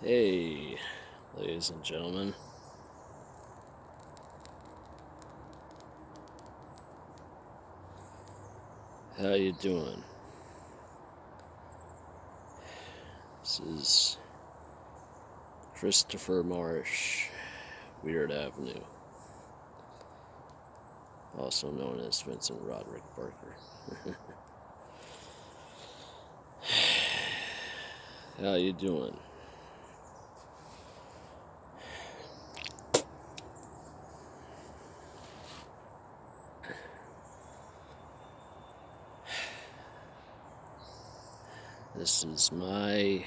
Hey, ladies and gentlemen. How you doing? This is Christopher Marsh, Weird Avenue, also known as Vincent Roderick Barker. How you doing? This is my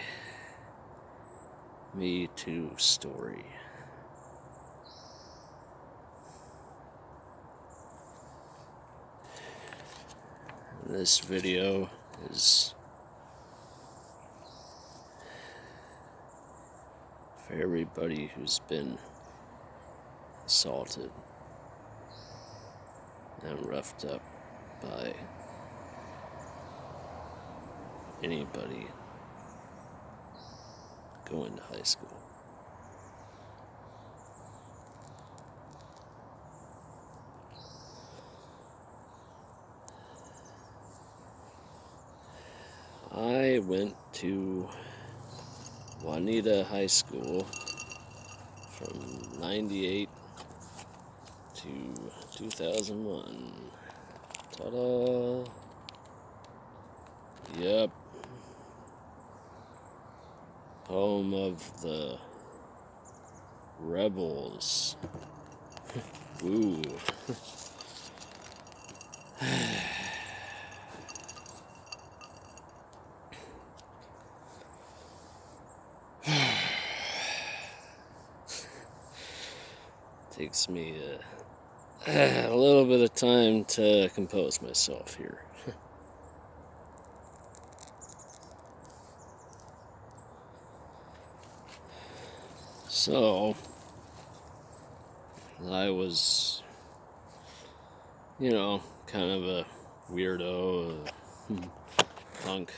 Me Too story. This video is for everybody who's been assaulted and roughed up by anybody going to high school. I went to Juanita High School from 98 to 2001. Ta-da! Yep. Home of the Rebels. Woo. Takes me a little bit of time to compose myself here. So, I was, kind of a weirdo, punk,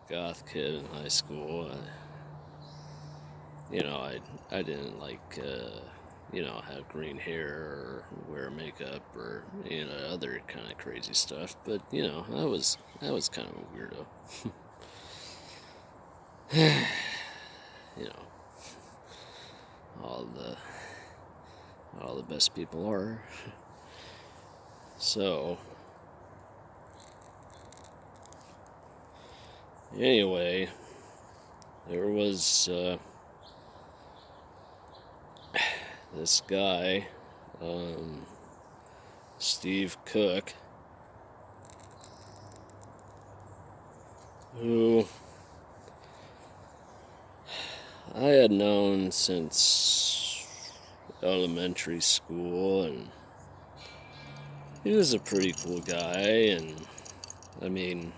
goth kid in high school. I didn't like, have green hair or wear makeup or, other kind of crazy stuff. But, I was kind of a weirdo. All the best people are. So, anyway, there was this guy, Steve Cook, who I had known since elementary school, and he was a pretty cool guy, and we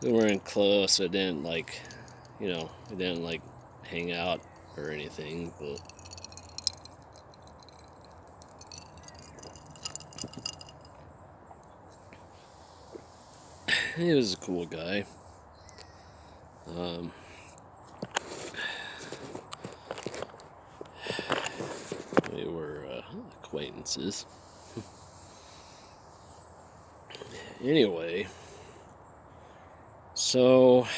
weren't close. I didn't hang out or anything, but he was a cool guy. We were acquaintances. Anyway, so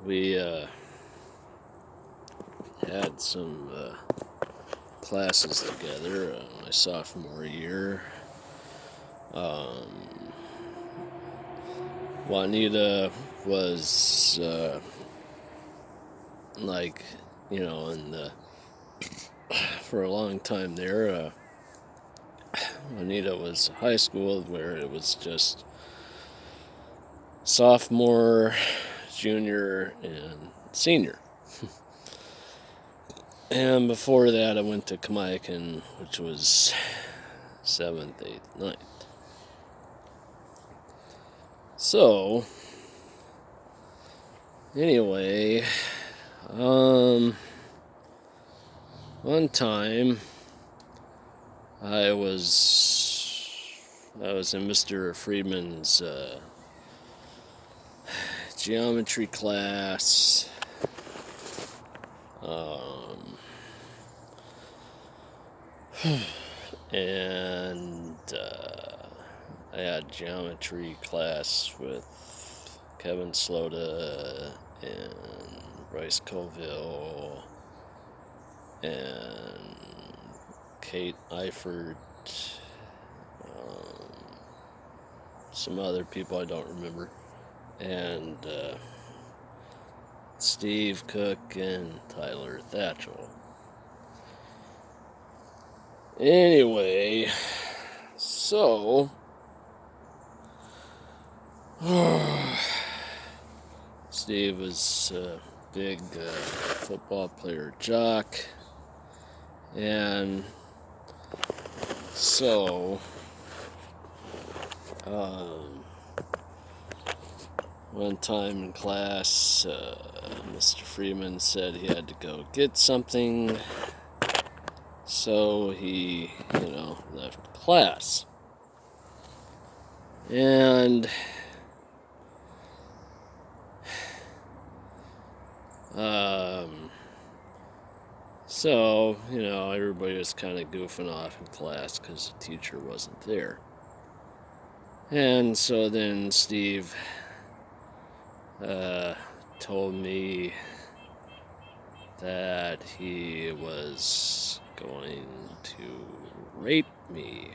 we had some classes together my sophomore year. Juanita was in the for a long time there. Juanita was high school where it was just sophomore, junior, and senior. And before that, I went to Kamaikan, which was 7th, 8th, 9th. So, anyway, one time I was I was in Mr. Friedman's geometry class. And I had geometry class with Kevin Slota and Bryce Colville and Kate Eifert, some other people I don't remember, and Steve Cook and Tyler Thatchell. Anyway, so Steve was a big football player jock, and so one time in class, Mr. Freeman said he had to go get something, so he, left class. And so, everybody was kind of goofing off in class because the teacher wasn't there. And so then Steve told me that he was going to rape me.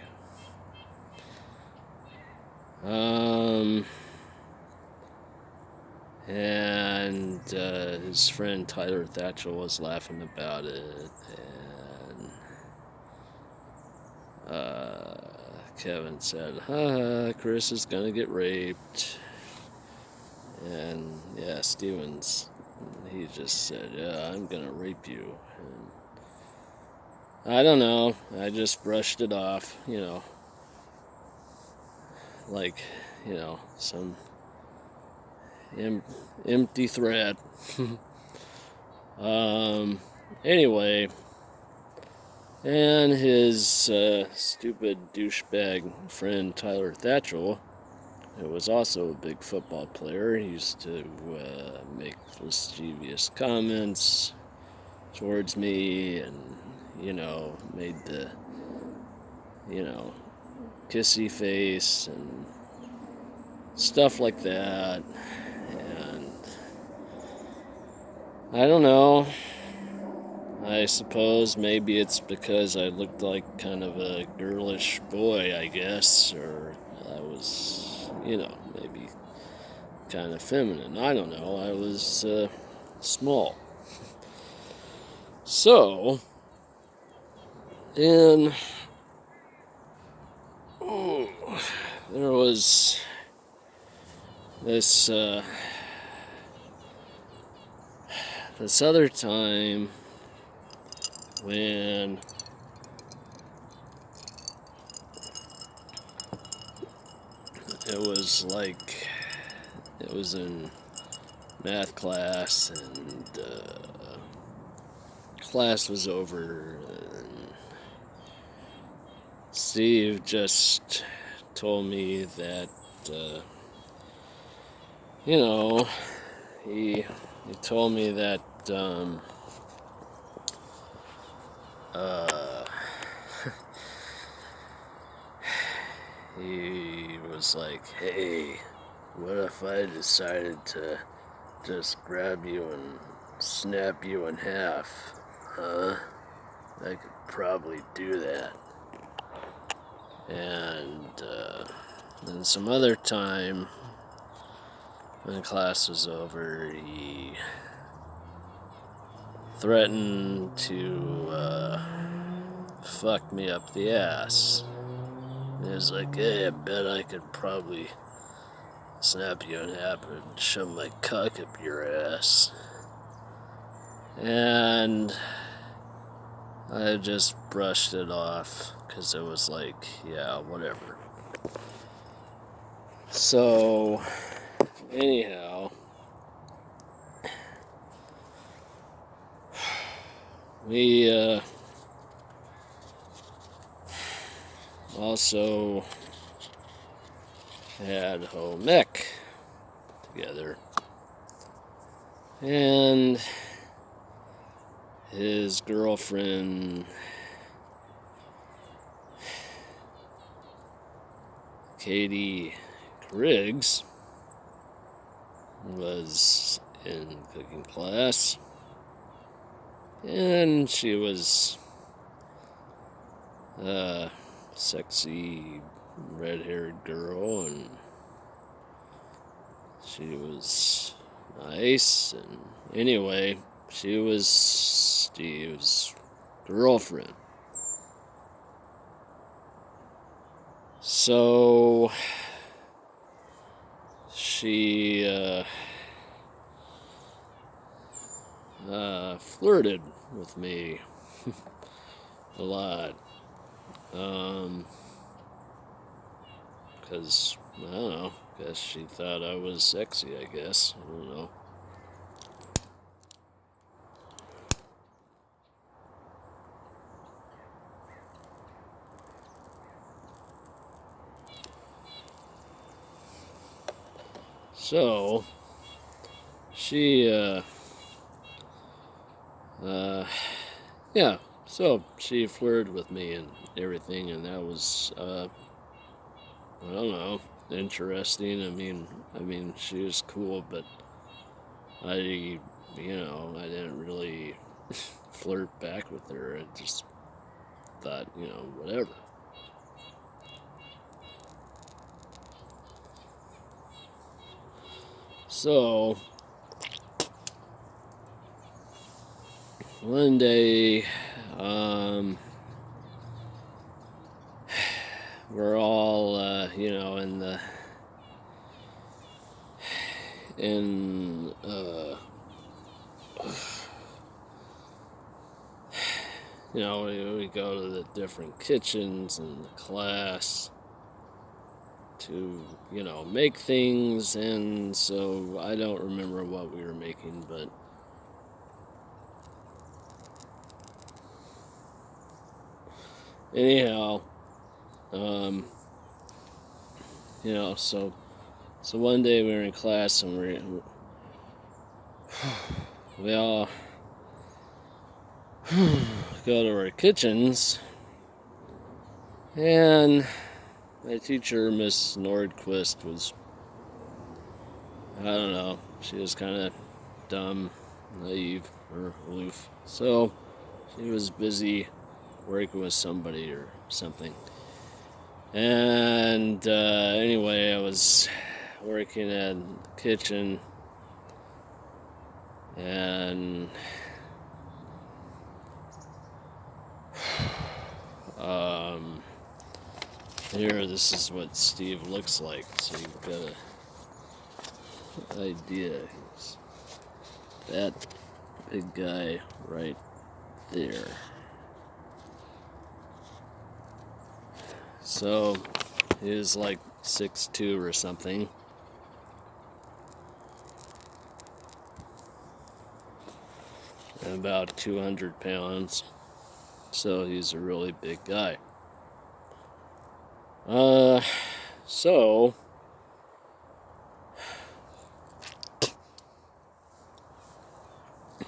And his friend Tyler Thatchell was laughing about it, and Kevin said, Chris is gonna get raped. And yeah, Stevens, he just said, yeah, I'm gonna rape you. And I don't know, I just brushed it off, like, some empty threat. Anyway, and his stupid douchebag friend Tyler Thatchell, who was also a big football player, he used to make mischievous comments towards me, and made the kissy face and stuff like that. And I don't know, I suppose maybe it's because I looked like kind of a girlish boy, I guess, or I was, maybe kind of feminine. I don't know, I was small. So, then there was this other time when it was in math class, and class was over, and Steve just told me that he told me that he was like, hey, what if I decided to just grab you and snap you in half? Huh? I could probably do that. And then some other time, when class was over, he threatened to fuck me up the ass. And he was like, hey, I bet I could probably snap you in half and shove my cock up your ass. And I just brushed it off because it was like, yeah, whatever. So, anyhow, we also had home ec together. And his girlfriend, Katie Griggs, was in cooking class, and she was a sexy red-haired girl, and she was nice, and anyway, she was Steve's girlfriend. So she flirted with me a lot, because I don't know, guess she thought I was sexy, I guess, I don't know. So she yeah, so she flirted with me and everything, and that was I don't know, interesting. I mean she was cool, but I didn't really flirt back with her. I just thought, whatever. So one day, we're all, we go to the different kitchens in the class to, make things, and so I don't remember what we were making, but anyhow, so one day we were in class, and we all go to our kitchens, and my teacher, Miss Nordquist, was, I don't know, she was kind of dumb, naive, or aloof. So she was busy working with somebody or something. And anyway, I was working at the kitchen, and here, this is what Steve looks like, so you've got an idea. He's that big guy right there. So he was like 6'2" or something. And about 200 pounds. So he's a really big guy. So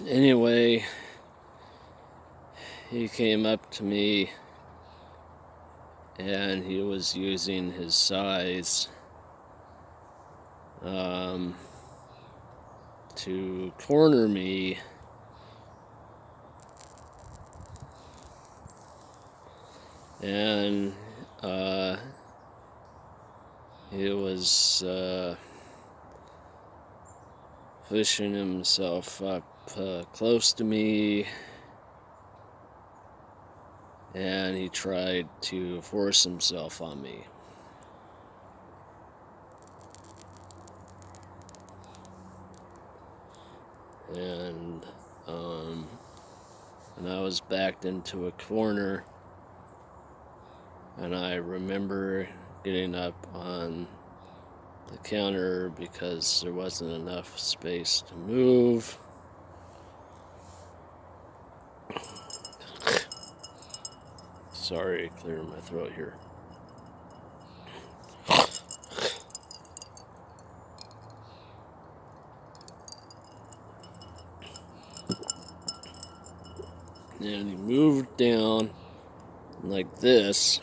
anyway, he came up to me, and he was using his size to corner me, and he was pushing himself up close to me, and he tried to force himself on me. And I was backed into a corner, and I remember getting up on the counter because there wasn't enough space to move. Sorry, clearing my throat here. And he moved down like this,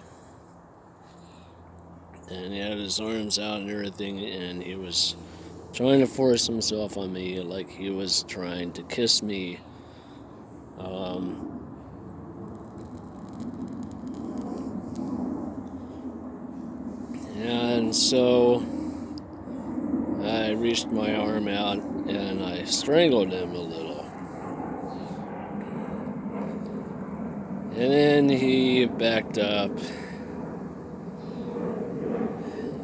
and he had his arms out and everything, and he was trying to force himself on me like he was trying to kiss me. And so I reached my arm out and I strangled him a little. And then he backed up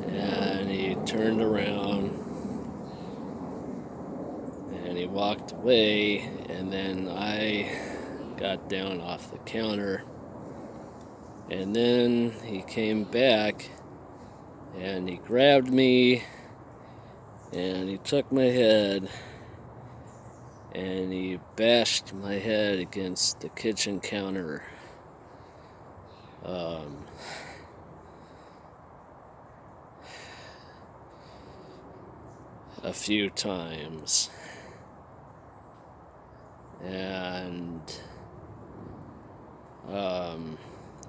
and he turned around and he walked away, and then I got down off the counter, and then he came back and he grabbed me and he took my head and he bashed my head against the kitchen counter a few times. And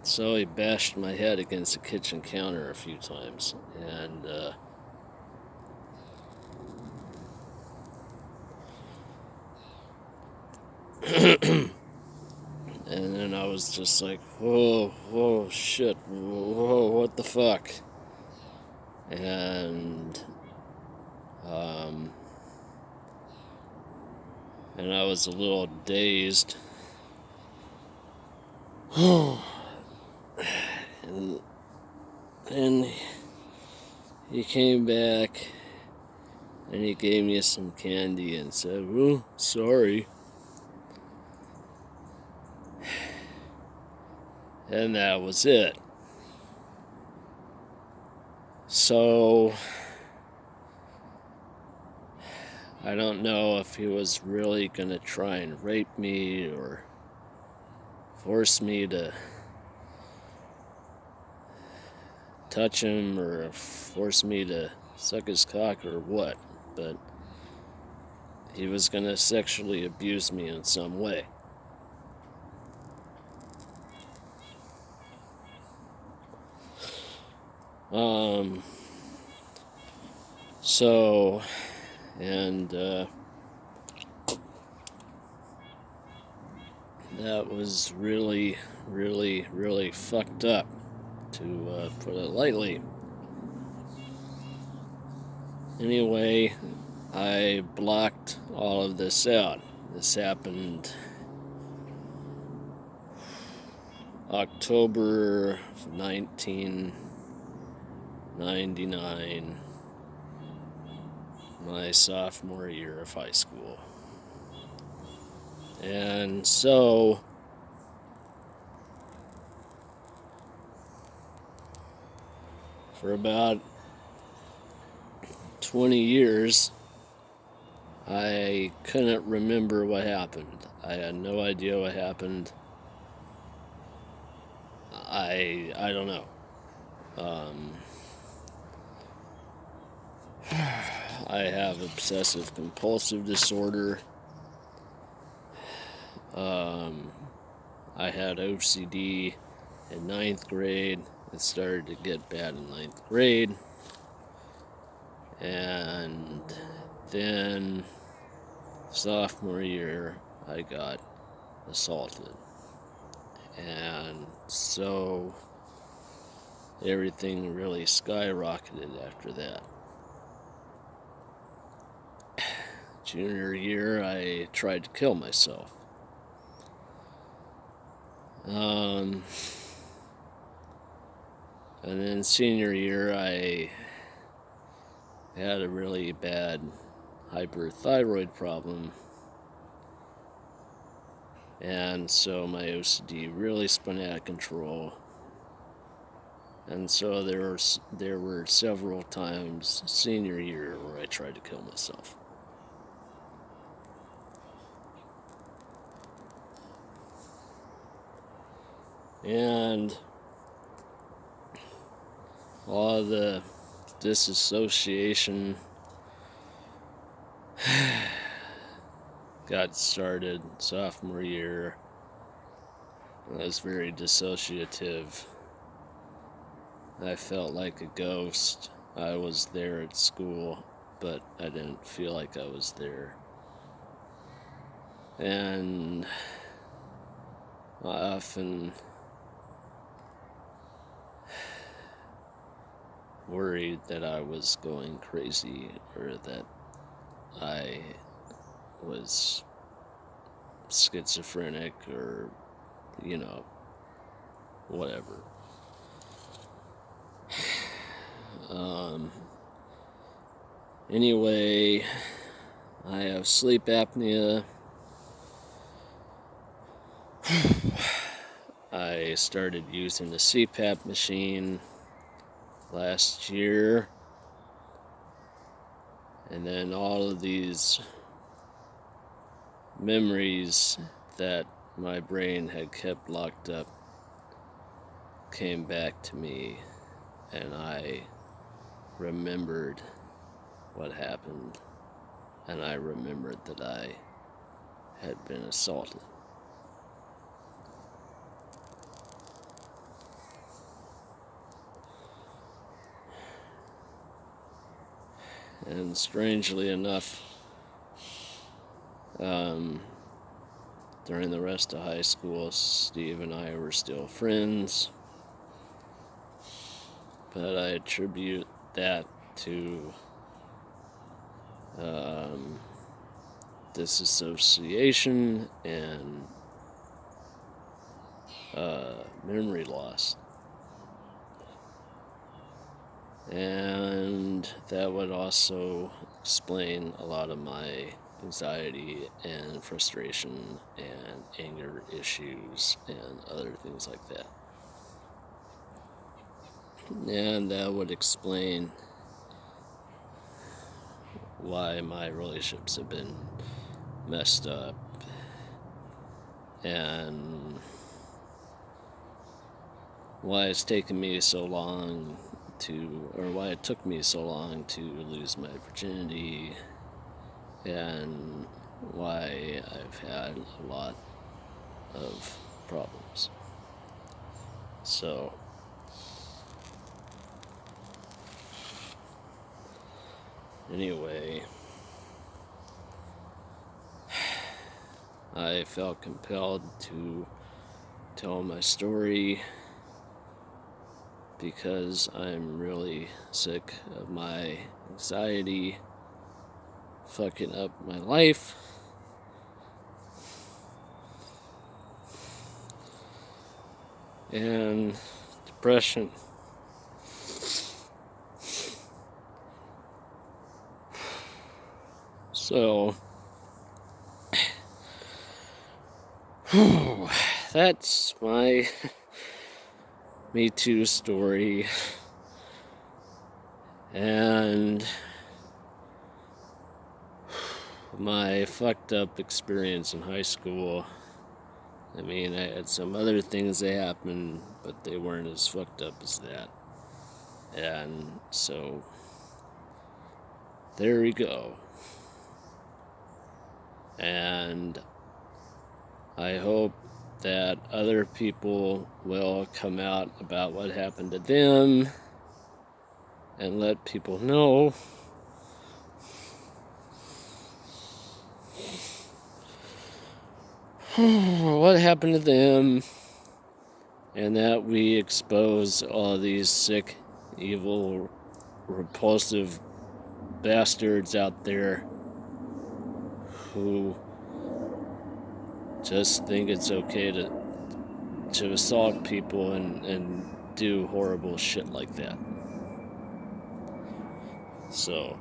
so he bashed my head against the kitchen counter a few times, and and then I was just like, whoa, shit, whoa, what the fuck? And I was a little dazed. And he came back and he gave me some candy and said, "Oh, sorry." And that was it. So I don't know if he was really gonna try and rape me or force me to touch him or force me to suck his cock or what, but he was gonna sexually abuse me in some way. So, and that was really, really, really fucked up, to put it lightly. Anyway, I blocked all of this out. This happened October 1999, my sophomore year of high school. And so for about 20 years, I couldn't remember what happened. I had no idea what happened. I don't know. I have obsessive compulsive disorder. I had OCD in 9th grade. It started to get bad in 9th grade. And then sophomore year, I got assaulted. And so everything really skyrocketed after that. Junior year, I tried to kill myself. And then senior year, I had a really bad hyperthyroid problem. And so my OCD really spun out of control. And so there were several times senior year where I tried to kill myself. And all the disassociation got started sophomore year. I was very dissociative. I felt like a ghost. I was there at school, but I didn't feel like I was there. And I often worried that I was going crazy or that I was schizophrenic or, whatever. Anyway, I have sleep apnea. I started using the CPAP machine last year, and then all of these memories that my brain had kept locked up came back to me, and I remembered what happened, and I remembered that I had been assaulted. And strangely enough, during the rest of high school, Steve and I were still friends, but I attribute that to disassociation and memory loss. And that would also explain a lot of my anxiety and frustration and anger issues and other things like that. And that would explain why my relationships have been messed up and why it's taken me so long why it took me so long to lose my virginity, and why I've had a lot of problems. So, anyway, I felt compelled to tell my story because I'm really sick of my anxiety fucking up my life. And depression. So, that's my Me Too story. And my fucked up experience in high school. I mean, I had some other things that happened, but they weren't as fucked up as that. And so, there we go. And I hope that other people will come out about what happened to them and let people know what happened to them, and that we expose all these sick, evil, repulsive bastards out there who just think it's okay to assault people and do horrible shit like that. So,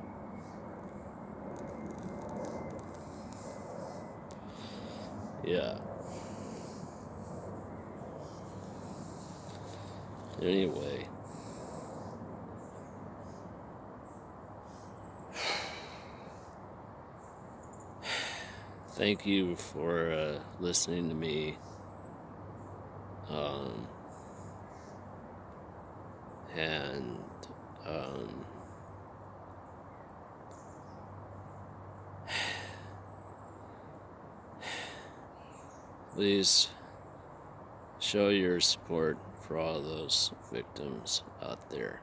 yeah. Anyway. Thank you for listening to me. And please show your support for all those victims out there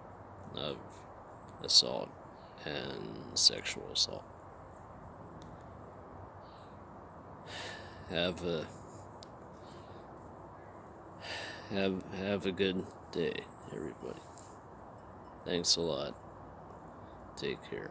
of assault and sexual assault. Have a good day, everybody. Thanks a lot. Take care.